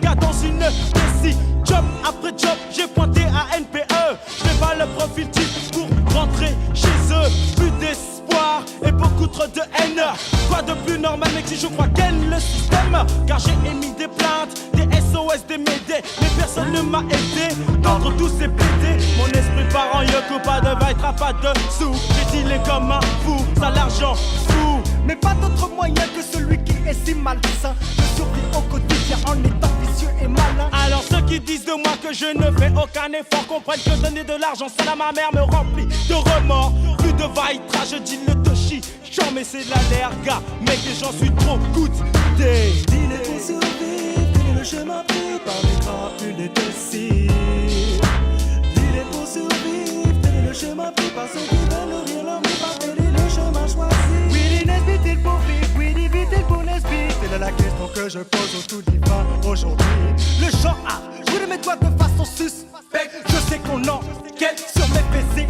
Garga dans une déci. Job après job, j'ai pointé à NPE. Je n'ai pas le profil type pour rentrer chez eux. Plus d'espoir et beaucoup trop de haine. Quoi de plus normal mec si je crois qu'aime le système. Car j'ai émis des plaintes, des SOS, des médés. Mais personne ne m'a aidé d'entre tous ces PD. Mon esprit part en yoku, pas de vaille, pas de sous. J'ai dealé comme un fou, ça l'argent fou. Mais pas d'autre moyen que celui qui est si malsain. Je survis au quotidien en étant vicieux et malin. Alors ceux qui disent de moi que je ne fais aucun effort comprennent que donner de l'argent seul à ma mère me remplit de remords. Plus de vaitra, je dis le toshi. J'en mais c'est de la lerga, mec et j'en suis trop goûté. Dealer pour survivre, dealer le chemin pris par les crapules des décis. Dealer pour survivre, dealer le chemin pris par ceux qui veulent nourrir leur vie, par dealer le chemin choisi. Oui, Nesbit il pour vivre, oui, vite il pour Nesbit. Telle est la question que je pose au tout divin aujourd'hui. Le genre A, je voulais mes doigts de façon suspecte. Je sais qu'on enquête sur mes PC,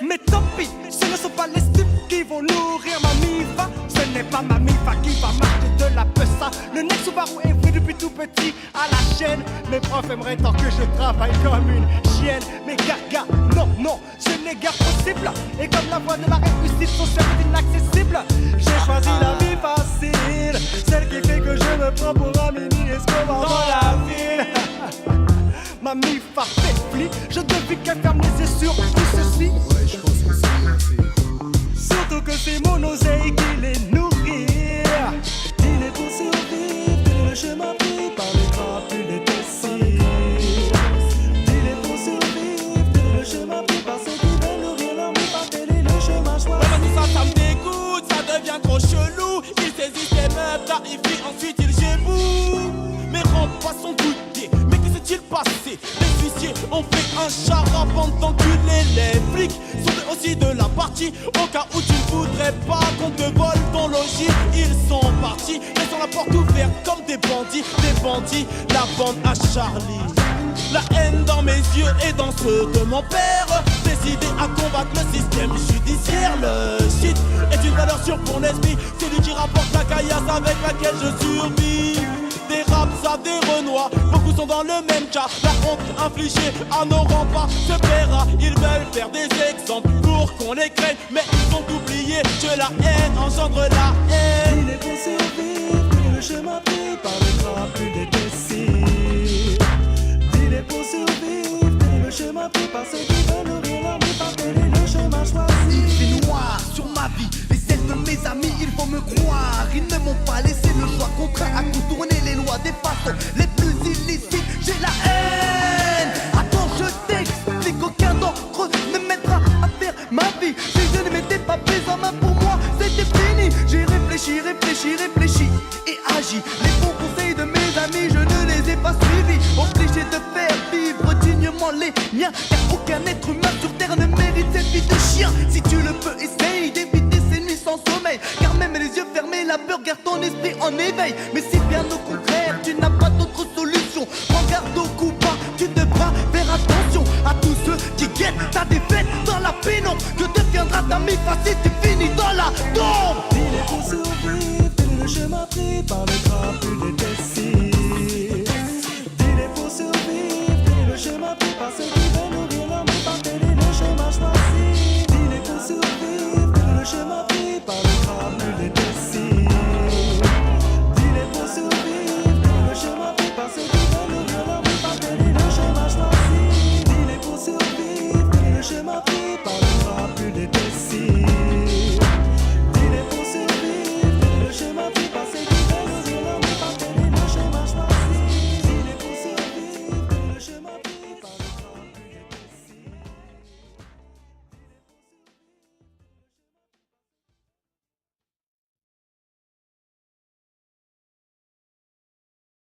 mais tant pis, ce ne sont pas les stupes qui vont nourrir ma mifa. Ce n'est pas ma mifa qui va marcher de la pessa. Le Nex Subaru est venu depuis tout petit à la chaîne. Mes profs aimeraient tant que je travaille comme une chienne. Mais gaga, non, non, ce n'est guère possible. Et comme la voie de la réussite sont certes inaccessibles, j'ai choisi la vie facile, celle qui fait que je me prends pour un mini Escobar dans la ville. Ma mifa fait pli, je devine qu'elle ferme les yeux sur tout ceci. Ouais, je pense que c'est Surtout que c'est mon oseille qui les nourrit. Il est pour survivre, dealer le chemin pris par les crapules des décis. Il est pour survivre, dealer le chemin pris par ceux qui veulent nourrir leur vie, par dealer le chemin choisi. Ouais, mais tout ça, ça me dégoûte, ça devient trop chelou. Il saisit ses meubles, tarifie, ensuite il géboue. Mes remparts sont goûtés, mais que s'est-il passé? Les huissiers ont fait un chara pendant d'enculer. Les flics sont eux aussi de la partie. Au cas où tu ne voudrais pas qu'on te vole ton logis, ils sont partis, laissant la porte ouverte comme des bandits. Des bandits, la bande à Charlie. La haine dans mes yeux et dans ceux de mon père. Décidé à combattre le système judiciaire. Le shit est une valeur sûre pour l'esprit. C'est lui qui rapporte la caillasse avec laquelle je survis. Des raps à des renois, beaucoup sont dans le même cas. La honte infligée à nos remparts se paiera. Ils veulent faire des exemples pour qu'on les craigne, mais ils ont oublié que la haine engendre la haine. Il est pour survivre, dealer le chemin pris par les crapules des décis. Il est pour survivre, dealer le chemin pris par ceux qui veulent nourrir leur vie, par dealer le chemin choisi. Il fait noir sur ma vie et celle de mes amis, il faut me croire. Ils ne m'ont pas laissé le choix, contraint à contourner les lois des façons les plus illicites. J'ai la haine. Attends, je t'explique, aucun d'entre eux ne m'aidera à faire ma vie. Si je ne m'étais pas pris en main, pour moi c'était fini. J'ai réfléchi, réfléchi, réfléchi et agi. Les bons conseils de mes amis, je ne les ai pas suivis. Obligé de faire vivre dignement les miens, car aucun être humain sur terre ne mérite cette vie de chien. Si tu le peux, essaye d'éviter ces nuits sans sommeil, car même les yeux fermés, la peur garde ton esprit en éveil. Mais si bien au contraire, tu n'as pas d'autre solution, prends garde au coup bas, tu devras faire attention à tous ceux qui guettent ta défaite dans la pénombre. Que deviendra ta mifa si tu finis dans la tombe? Il est pour survivre, dealer le chemin pris par les crapules des décis. Il est pour survivre, dealer le chemin pris par ceux qui veulent nourrir leur vie, par dealer le chemin choisi. Il est pour survivre, dealer le chemin pris par les crapules des décis. Il est pour survivre, dealer le chemin pris par ceux qui veulent nourrir leur vie, par dealer le chemin choisi. Il est pour survivre, dealer le chemin pris par les crapules des décis.